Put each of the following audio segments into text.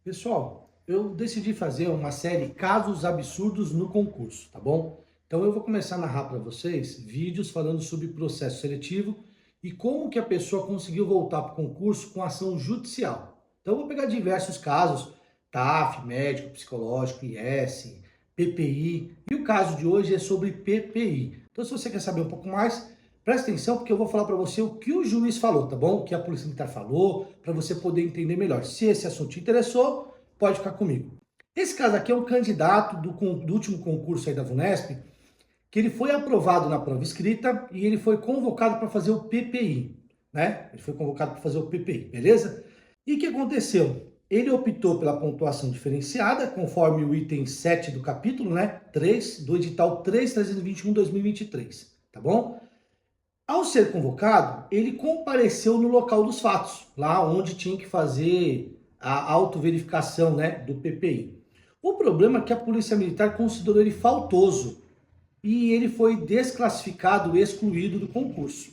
Pessoal, eu decidi fazer uma série Casos Absurdos no Concurso, tá bom? Então eu vou começar a narrar para vocês vídeos falando sobre processo seletivo e como que a pessoa conseguiu voltar para o concurso com ação judicial. Então eu vou pegar diversos casos, TAF, médico, psicológico, IS, PPI, e o caso de hoje é sobre PPI. Então se você quer saber um pouco mais, presta atenção porque eu vou falar para você o que o juiz falou, tá bom? O que a Polícia Militar falou, para você poder entender melhor. Se esse assunto te interessou, pode ficar comigo. Esse caso aqui é um candidato do último concurso aí da VUNESP, que ele foi aprovado na prova escrita e ele foi convocado para fazer o PPI, né? Ele foi convocado para fazer o PPI, beleza? E o que aconteceu? Ele optou pela pontuação diferenciada, conforme o item 7 do capítulo, né? 3 do edital 3.321/2023, tá bom? Ao ser convocado, ele compareceu no local dos fatos, lá onde tinha que fazer a autoverificação, né, do PPI. O problema é que a Polícia Militar considerou ele faltoso e ele foi desclassificado e excluído do concurso.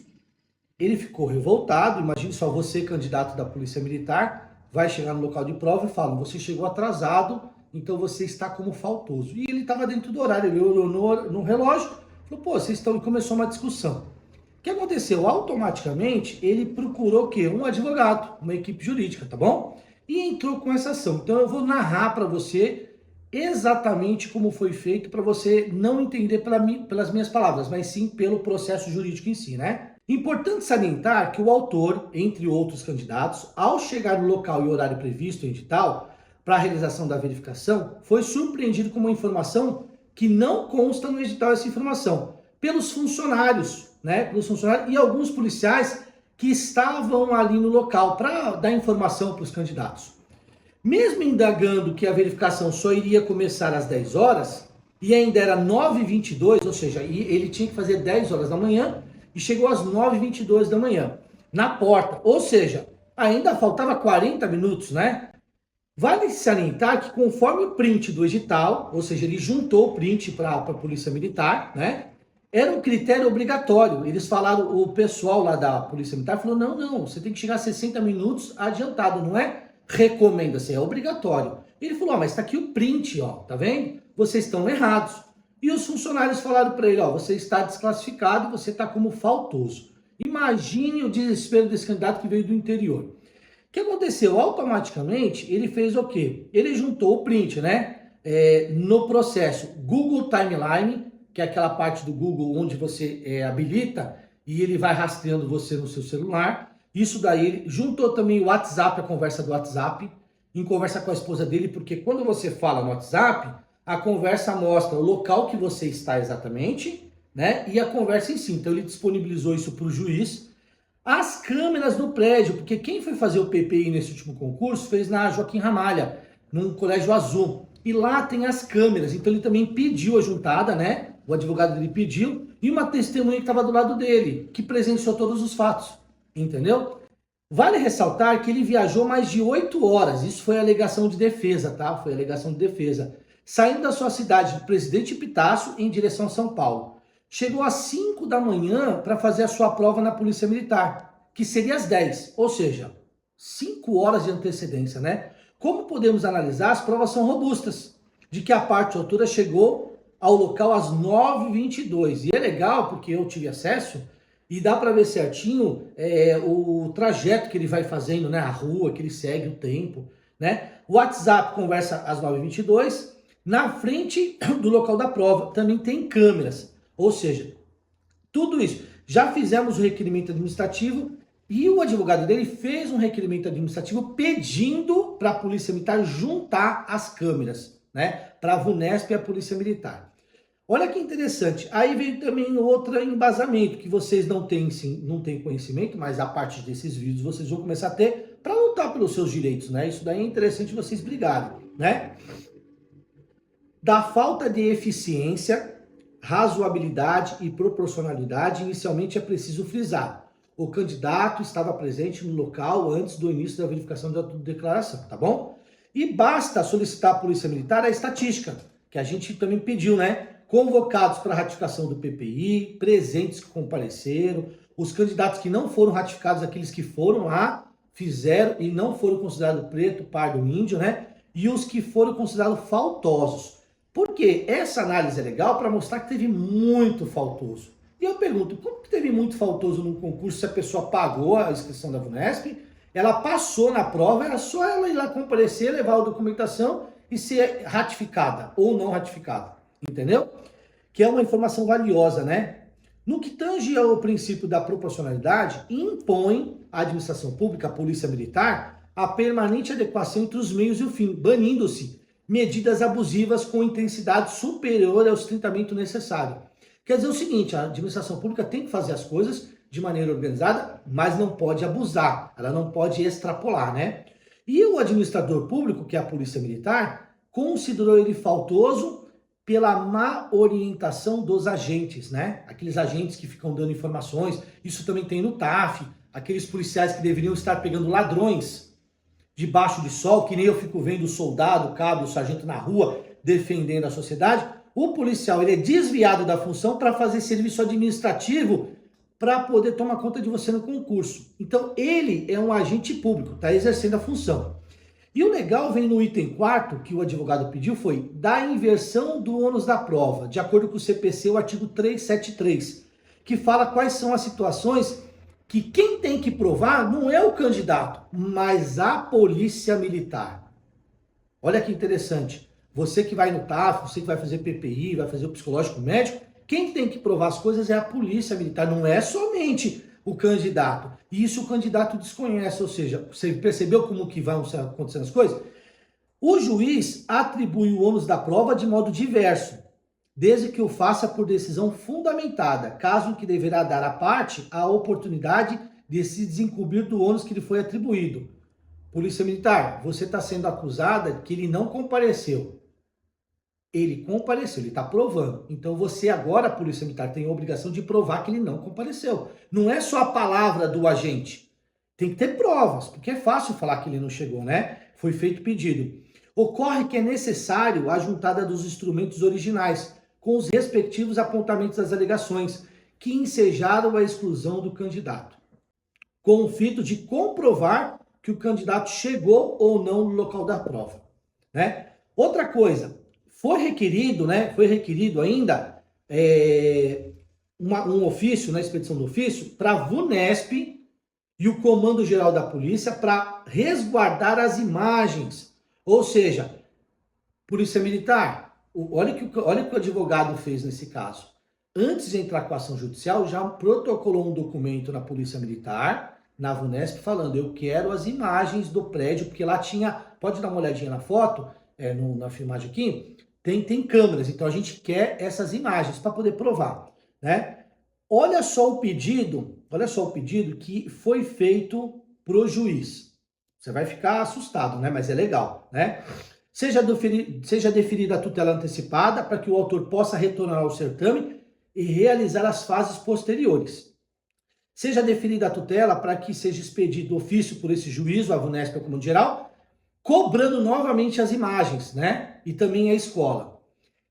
Ele ficou revoltado, imagine só você, candidato da Polícia Militar, vai chegar no local de prova e fala, você chegou atrasado, então você está como faltoso. E ele estava dentro do horário, ele olhou no relógio, falou, pô, vocês estão... E começou uma discussão. O que aconteceu? Automaticamente, ele procurou o quê? Um advogado, uma equipe jurídica, tá bom? E entrou com essa ação. Então eu vou narrar para você exatamente como foi feito, para você não entender pelas minhas palavras, mas sim pelo processo jurídico em si, né? Importante salientar que o autor, entre outros candidatos, ao chegar no local e horário previsto em edital para a realização da verificação, foi surpreendido com uma informação que não consta no edital essa informação, pelos funcionários, né? Pelos funcionários e alguns policiais que estavam ali no local para dar informação para os candidatos. Mesmo indagando que a verificação só iria começar às 10 horas, e ainda era 9h22, ou seja, ele tinha que fazer 10 horas da manhã, e chegou às 9h22 da manhã, na porta, ou seja, ainda faltava 40 minutos, né? Vale salientar que conforme o print do edital, ou seja, ele juntou o print para a Polícia Militar, né? Era um critério obrigatório. Eles falaram, o pessoal lá da Polícia Militar falou, não, você tem que chegar 60 minutos adiantado, não é recomenda-se, é obrigatório. Ele falou, mas está aqui o print, ó, tá vendo? Vocês estão errados. E os funcionários falaram para ele, ó, você está desclassificado, você está como faltoso. Imagine o desespero desse candidato que veio do interior. O que aconteceu? Automaticamente, ele fez o quê? Ele juntou o print, né? No processo Google Timeline, que é aquela parte do Google onde você habilita e ele vai rastreando você no seu celular. Isso daí, ele juntou também o WhatsApp, a conversa do WhatsApp, em conversa com a esposa dele, porque quando você fala no WhatsApp, a conversa mostra o local que você está exatamente, né? E a conversa em si. Então ele disponibilizou isso para o juiz. As câmeras no prédio, porque quem foi fazer o PPI nesse último concurso fez na Joaquim Ramalha, num colégio azul. E lá tem as câmeras, então ele também pediu a juntada, né? O advogado dele pediu, e uma testemunha que estava do lado dele, que presenciou todos os fatos. Entendeu? Vale ressaltar que ele viajou mais de 8 horas, isso foi a alegação de defesa, tá? Foi a alegação de defesa. Saindo da sua cidade de Presidente Epitácio em direção a São Paulo. Chegou às 5 da manhã para fazer a sua prova na Polícia Militar, que seria às 10, ou seja, 5 horas de antecedência, né? Como podemos analisar, as provas são robustas, de que a parte autora chegou ao local às 9h22. E é legal porque eu tive acesso e dá para ver certinho o trajeto que ele vai fazendo, né? A rua que ele segue, o tempo, né? O WhatsApp conversa às 9h22. Na frente do local da prova também tem câmeras. Ou seja, tudo isso. Já fizemos o requerimento administrativo e o advogado dele fez um requerimento administrativo pedindo para a Polícia Militar juntar as câmeras, né? Para a VUNESP e a Polícia Militar. Olha que interessante, aí vem também outro embasamento que vocês não têm conhecimento, mas a partir desses vídeos vocês vão começar a ter para lutar pelos seus direitos, né? Isso daí é interessante vocês brigarem, né? Da falta de eficiência, razoabilidade e proporcionalidade, inicialmente é preciso frisar. O candidato estava presente no local antes do início da verificação da declaração, tá bom? E basta solicitar à Polícia Militar a estatística, que a gente também pediu, né? Convocados para a ratificação do PPI, presentes que compareceram, os candidatos que não foram ratificados, aqueles que foram lá, fizeram e não foram considerados preto, pardo, índio, né? e os que foram considerados faltosos. Porque essa análise é legal para mostrar que teve muito faltoso. E eu pergunto, como que teve muito faltoso no concurso se a pessoa pagou a inscrição da VUNESP, ela passou na prova, era só ela ir lá comparecer, levar a documentação e ser ratificada ou não ratificada, entendeu? Que é uma informação valiosa, né? No que tange ao princípio da proporcionalidade, impõe à administração pública, à polícia militar, a permanente adequação entre os meios e o fim, banindo-se medidas abusivas com intensidade superior ao estritamente necessário. Quer dizer o seguinte, a administração pública tem que fazer as coisas de maneira organizada, mas não pode abusar, ela não pode extrapolar, né? E o administrador público, que é a polícia militar, considerou ele faltoso pela má orientação dos agentes, né? Aqueles agentes que ficam dando informações, isso também tem no TAF, aqueles policiais que deveriam estar pegando ladrões debaixo de sol, que nem eu fico vendo o soldado, o cabo, o sargento na rua defendendo a sociedade. O policial, ele é desviado da função para fazer serviço administrativo para poder tomar conta de você no concurso. Então, ele é um agente público, está exercendo a função. E o legal vem no item 4 que o advogado pediu foi da inversão do ônus da prova, de acordo com o CPC, o artigo 373, que fala quais são as situações que quem tem que provar não é o candidato, mas a polícia militar. Olha que interessante. Você que vai no TAF, você que vai fazer PPI, vai fazer o psicológico médico, quem tem que provar as coisas é a polícia militar, não é somente o candidato. E isso o candidato desconhece, ou seja, você percebeu como que vão acontecendo as coisas? O juiz atribui o ônus da prova de modo diverso, desde que o faça por decisão fundamentada, caso em que deverá dar à parte a oportunidade de se desincumbir do ônus que lhe foi atribuído. Polícia Militar, você está sendo acusada que ele não compareceu. Ele compareceu, ele está provando. Então você agora, Polícia Militar, tem a obrigação de provar que ele não compareceu. Não é só a palavra do agente. Tem que ter provas, porque é fácil falar que ele não chegou, né? Foi feito pedido. Ocorre que é necessário a juntada dos instrumentos originais, com os respectivos apontamentos das alegações, que ensejaram a exclusão do candidato, com o fito de comprovar que o candidato chegou ou não no local da prova, né? Outra coisa, foi requerido ainda um ofício, na expedição do ofício, para a VUNESP e o Comando Geral da Polícia para resguardar as imagens. Ou seja, Polícia Militar, olha o que o advogado fez nesse caso. Antes de entrar com a ação judicial, já protocolou um documento na Polícia Militar, na VUNESP, falando, eu quero as imagens do prédio, porque lá tinha, pode dar uma olhadinha na foto, na filmagem aqui, tem câmeras, então a gente quer essas imagens para poder provar, né? Olha só o pedido que foi feito para o juiz. Você vai ficar assustado, né? Mas é legal, né? Seja deferida a tutela antecipada para que o autor possa retornar ao certame e realizar as fases posteriores. Seja deferida a tutela para que seja expedido ofício por esse juízo, a VUNESP, como geral, cobrando novamente as imagens, né? E também a escola.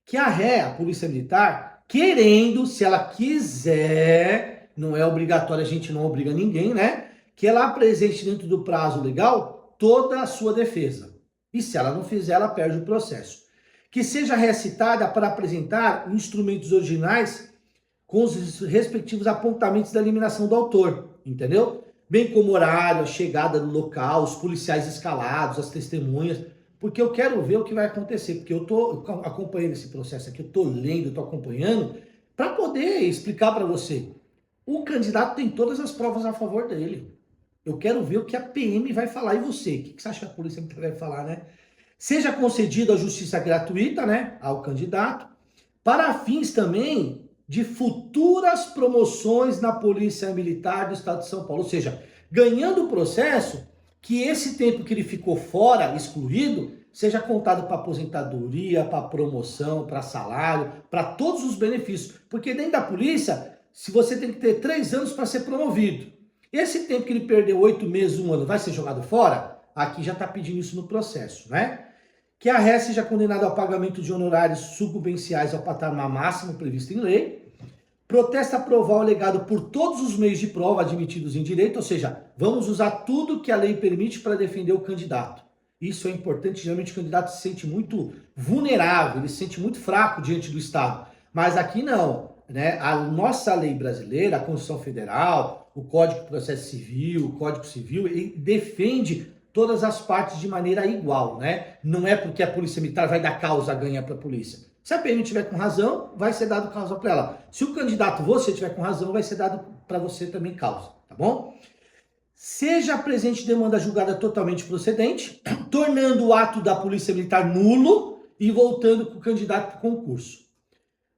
Que a ré, a Polícia Militar, querendo, se ela quiser, não é obrigatório, a gente não obriga ninguém, né? Que ela apresente dentro do prazo legal toda a sua defesa. E se ela não fizer, ela perde o processo. Que seja recitada para apresentar instrumentos originais com os respectivos apontamentos da eliminação do autor, entendeu? Bem como horário, a chegada no local, os policiais escalados, as testemunhas, porque eu quero ver o que vai acontecer, porque eu estou acompanhando esse processo aqui, eu estou lendo, estou acompanhando, para poder explicar para você. O candidato tem todas as provas a favor dele. Eu quero ver o que a PM vai falar. E você? O que você acha que a polícia vai falar, né? Seja concedida a justiça gratuita, né, ao candidato, para fins também de futuras promoções na Polícia Militar do Estado de São Paulo. Ou seja, ganhando o processo, que esse tempo que ele ficou fora, excluído, seja contado para aposentadoria, para promoção, para salário, para todos os benefícios. Porque dentro da polícia, se você tem que ter 3 anos para ser promovido, esse tempo que ele perdeu 8 meses, 1 ano, vai ser jogado fora? Aqui já está pedindo isso no processo, né? Que a ré seja condenada ao pagamento de honorários sucumbenciais ao patamar máximo previsto em lei. Protesta provar o alegado por todos os meios de prova admitidos em direito, ou seja, vamos usar tudo que a lei permite para defender o candidato. Isso é importante, geralmente o candidato se sente muito vulnerável, ele se sente muito fraco diante do Estado. Mas aqui não, né? A nossa lei brasileira, a Constituição Federal, o Código de Processo Civil, o Código Civil, ele defende todas as partes de maneira igual, né? Não é porque a Polícia Militar vai dar causa ganha para a polícia. Se a PM tiver com razão, vai ser dado causa para ela. Se o candidato você tiver com razão, vai ser dado para você também causa, tá bom? Seja presente demanda julgada totalmente procedente, tornando o ato da Polícia Militar nulo e voltando com o candidato para o concurso.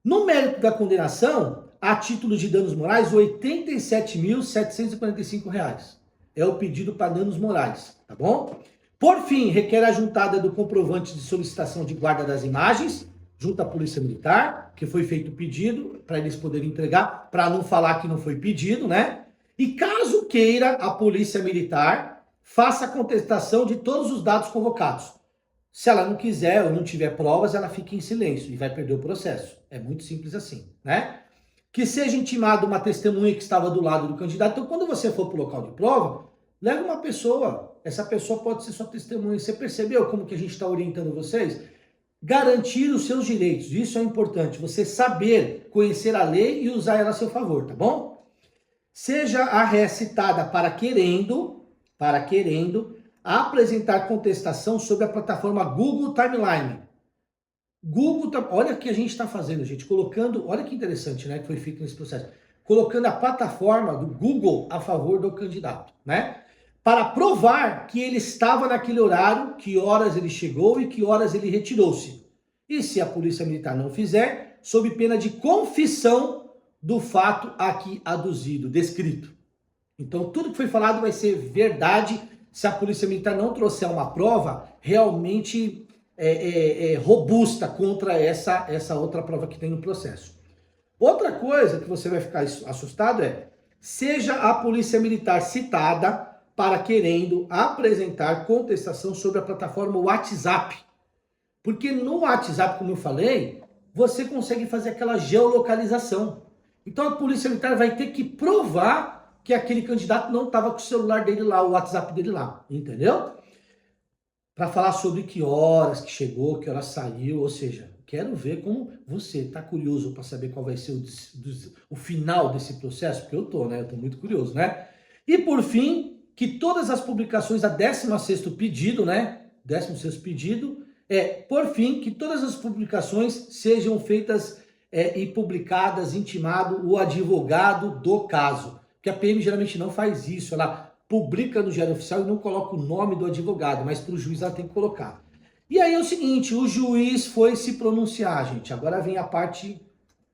No mérito da condenação, a título de danos morais, R$ 87.745. É o pedido para danos morais, tá bom? Por fim, requer a juntada do comprovante de solicitação de guarda das imagens, junto à Polícia Militar, que foi feito o pedido, para eles poderem entregar, para não falar que não foi pedido, né? E caso queira, a Polícia Militar faça a contestação de todos os dados convocados. Se ela não quiser ou não tiver provas, ela fica em silêncio e vai perder o processo. É muito simples assim, né? Que seja intimado uma testemunha que estava do lado do candidato. Então, quando você for para o local de prova, leve uma pessoa. Essa pessoa pode ser sua testemunha. Você percebeu como que a gente está orientando vocês? Garantir os seus direitos. Isso é importante. Você saber conhecer a lei e usar ela a seu favor, tá bom? Seja a ré citada para querendo, apresentar contestação sobre a plataforma Google Timeline. Olha o que a gente está fazendo, gente, colocando, olha que interessante, né, que foi feito nesse processo, colocando a plataforma do Google a favor do candidato, né, para provar que ele estava naquele horário, que horas ele chegou e que horas ele retirou-se. E se a Polícia Militar não fizer, sob pena de confissão do fato aqui aduzido, descrito. Então, tudo que foi falado vai ser verdade se a Polícia Militar não trouxer uma prova realmente robusta contra essa outra prova que tem no processo. Outra coisa que você vai ficar assustado é, seja a Polícia Militar citada para querendo apresentar contestação sobre a plataforma WhatsApp. Porque no WhatsApp, como eu falei, você consegue fazer aquela geolocalização. Então a Polícia Militar vai ter que provar que aquele candidato não estava com o celular dele lá, o WhatsApp dele lá, entendeu? Para falar sobre que horas que chegou, que horas saiu, ou seja, quero ver como você está curioso para saber qual vai ser o final desse processo, porque eu estou, né? Eu estou muito curioso, né? E por fim, que todas as publicações, a 16º pedido, né? 16º pedido, por fim, que todas as publicações sejam feitas e publicadas, intimado o advogado do caso. Porque a PM geralmente não faz isso, ela publica no Diário Oficial e não coloca o nome do advogado, mas para o juiz ela tem que colocar. E aí é o seguinte, o juiz foi se pronunciar, gente. Agora vem a parte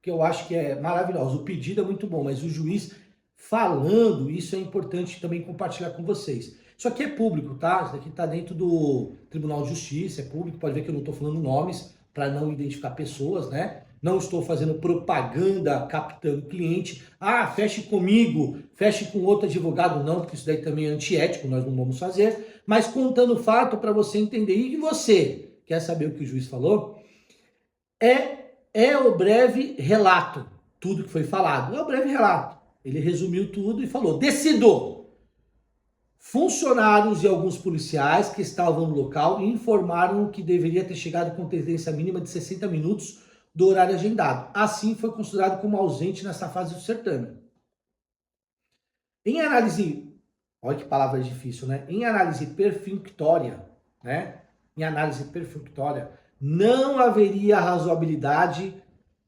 que eu acho que é maravilhosa. O pedido é muito bom, mas o juiz falando, isso é importante também compartilhar com vocês. Isso aqui é público, tá? Isso aqui está dentro do Tribunal de Justiça, é público, pode ver que eu não estou falando nomes para não identificar pessoas, né? Não estou fazendo propaganda, captando cliente. Ah, feche comigo, feche com outro advogado. Não, porque isso daí também é antiético, nós não vamos fazer. Mas contando o fato para você entender. E você quer saber o que o juiz falou? É o breve relato, tudo que foi falado. É o breve relato. Ele resumiu tudo e falou, decido. Funcionários e alguns policiais que estavam no local informaram que deveria ter chegado com antecedência mínima de 60 minutos do horário agendado. Assim, foi considerado como ausente nessa fase do certame. Em análise, olha que palavra difícil, né? Em análise perfunctória, né? Em análise perfunctória, não haveria razoabilidade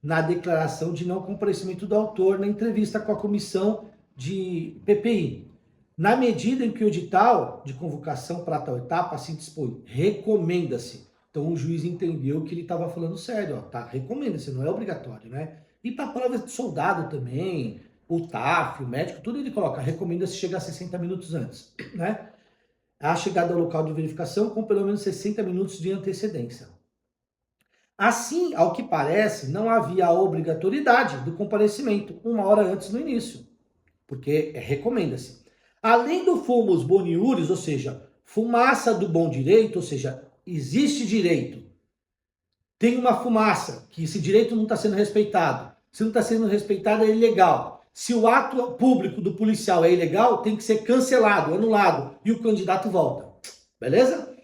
na declaração de não comparecimento do autor na entrevista com a comissão de PPI. Na medida em que o edital de convocação para tal etapa assim dispõe, recomenda-se. Então o juiz entendeu que ele estava falando sério, ó, tá? Recomenda-se, não é obrigatório, né? E para prova de soldado também, o TAF, o médico, tudo ele coloca, recomenda-se chegar 60 minutos antes, né? A chegada ao local de verificação com pelo menos 60 minutos de antecedência. Assim, ao que parece, não havia a obrigatoriedade do comparecimento 1 hora antes do início, porque recomenda-se. Além do fumus boniuris, ou seja, fumaça do bom direito, ou seja, existe direito, tem uma fumaça, que esse direito não está sendo respeitado. Se não está sendo respeitado, é ilegal. Se o ato público do policial é ilegal, tem que ser cancelado, anulado, e o candidato volta. Beleza?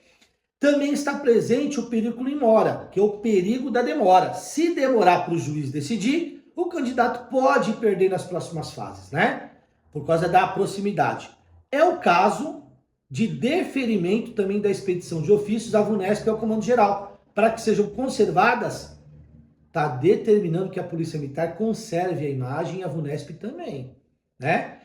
Também está presente o perigo in mora, que é o perigo da demora. Se demorar para o juiz decidir, o candidato pode perder nas próximas fases, né? Por causa da proximidade. É o caso de deferimento também da expedição de ofícios à VUNESP ao Comando Geral, para que sejam conservadas. Está determinando que a Polícia Militar conserve a imagem e a VUNESP também, né?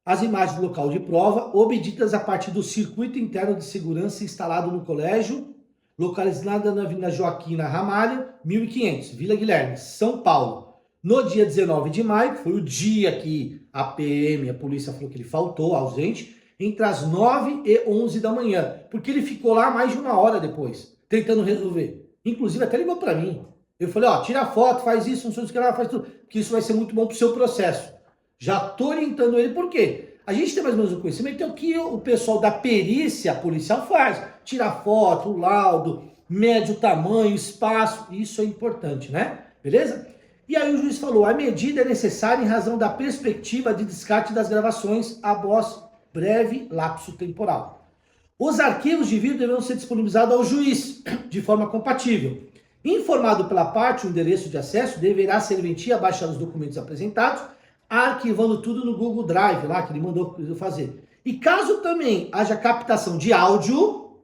As imagens do local de prova, obtidas a partir do circuito interno de segurança instalado no colégio, localizado na Avenida Joaquina Ramalho, 1500, Vila Guilherme, São Paulo. No dia 19 de maio, que foi o dia que a PM, a polícia falou que ele faltou, ausente, entre as 9 e 11 da manhã, porque ele ficou lá mais de uma hora depois, tentando resolver. Inclusive até ligou para mim. Eu falei, ó, tira a foto, faz isso, não sei o que lá, faz tudo, que isso vai ser muito bom pro seu processo. Já tô orientando ele, por quê? A gente tem mais ou menos o conhecimento, então o que o pessoal da perícia policial faz? Tira a foto, o laudo, mede o tamanho, espaço, isso é importante, né? Beleza? E aí o juiz falou, a medida é necessária em razão da perspectiva de descarte das gravações após breve lapso temporal. Os arquivos de vídeo deverão ser disponibilizados ao juiz de forma compatível. Informado pela parte, o endereço de acesso deverá ser emitir a baixar os documentos apresentados, arquivando tudo no Google Drive, lá que ele mandou eu fazer. E caso também haja captação de áudio,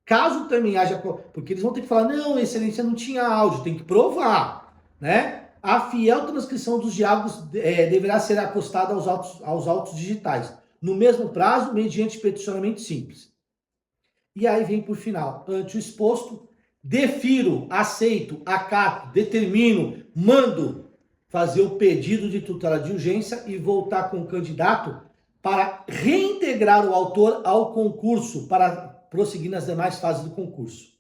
caso também haja... Porque eles vão ter que falar, não, excelência, não tinha áudio, tem que provar, né? A fiel transcrição dos diálogos deverá ser acostada aos autos digitais, no mesmo prazo, mediante peticionamento simples. E aí vem por final, ante o exposto, defiro, aceito, acato, determino, mando fazer o pedido de tutela de urgência e voltar com o candidato para reintegrar o autor ao concurso, para prosseguir nas demais fases do concurso.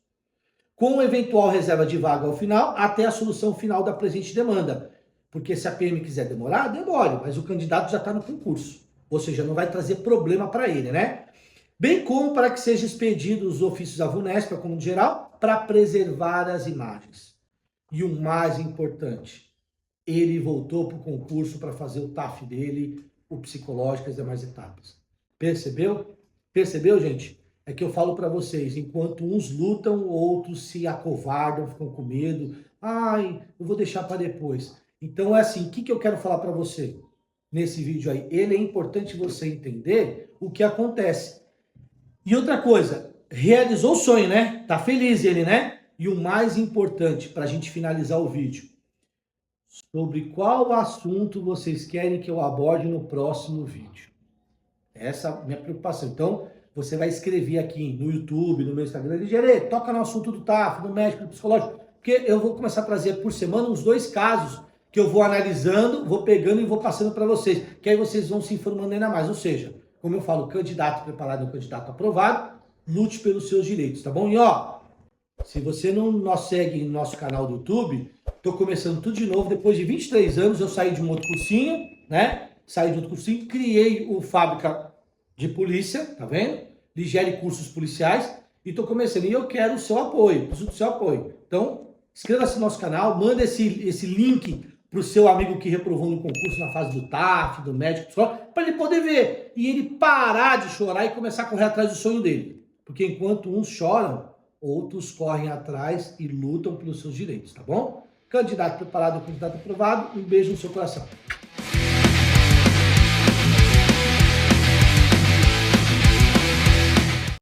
Com eventual reserva de vaga ao final, até a solução final da presente demanda. Porque se a PM quiser demorar, demore, mas o candidato já está no concurso. Ou seja, não vai trazer problema para ele, né? Bem como para que sejam expedidos os ofícios à VUNESP, ao Comando Geral, para preservar as imagens. E o mais importante, ele voltou para o concurso para fazer o TAF dele, o psicológico e as demais etapas. Percebeu? Percebeu, gente? É que eu falo para vocês, enquanto uns lutam, outros se acovardam, ficam com medo. Ai, eu vou deixar para depois. Então é assim, o que eu quero falar para você nesse vídeo aí? Ele é importante você entender o que acontece. E outra coisa, realizou o sonho, né? Tá feliz ele, né? E o mais importante, para a gente finalizar o vídeo, sobre qual assunto vocês querem que eu aborde no próximo vídeo. Essa é a minha preocupação. Então, você vai escrever aqui no YouTube, no meu Instagram, Gerê, toca no assunto do TAF, do médico, do psicológico, porque eu vou começar a trazer por semana uns 2 casos que eu vou analisando, vou pegando e vou passando para vocês, que aí vocês vão se informando ainda mais. Ou seja, como eu falo, candidato preparado é um candidato aprovado, lute pelos seus direitos, tá bom? E ó, se você não nos segue no nosso canal do YouTube, tô começando tudo de novo, depois de 23 anos eu saí de um outro cursinho, né? Saí de outro cursinho, criei o Fábrica de Polícia, tá vendo? Ligere Cursos Policiais, e tô começando, e eu quero o seu apoio, preciso do seu apoio. Então, inscreva-se no nosso canal, manda esse link pro seu amigo que reprovou no concurso na fase do TAF, do médico, para ele poder ver, e ele parar de chorar e começar a correr atrás do sonho dele. Porque enquanto uns choram, outros correm atrás e lutam pelos seus direitos, tá bom? Candidato preparado, candidato aprovado, um beijo no seu coração.